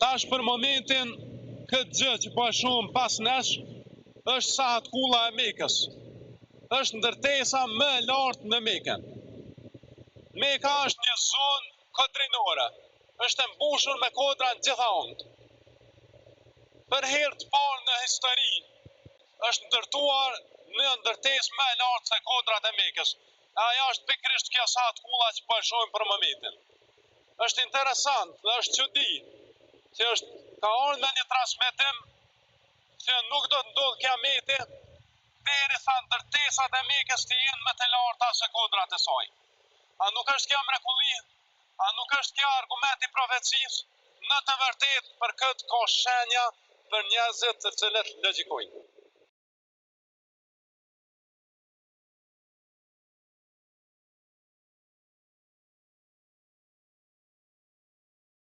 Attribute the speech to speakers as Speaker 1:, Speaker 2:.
Speaker 1: Tash për momentin, këtë gjë që po e shohim pas nesh, është sahat kulla e Mekës. Është ndërtesa më e lartë në Mekën. Meka është një zonë kodrinore. Është e mbushur me kodra në gjitha anët. Për herë të parë në histori është ndërtuar në ndërtesë më e lartë se kodrat e Mekës. Aja është pikërisht kjo sahat kulla që po e shohim për momentin. Është interesant dhe është çudi që ka ardhur me një transmetim që nuk do të ndodhë kiameti derisa ndërtesat e Mekës të jenë më të larta se kodrat e saj. A nuk është kjo mrekulli? A nuk është kjo argument i profecisë? Në të vërtetë për këtë ka shenja për njerëzit të cilët logjikojnë.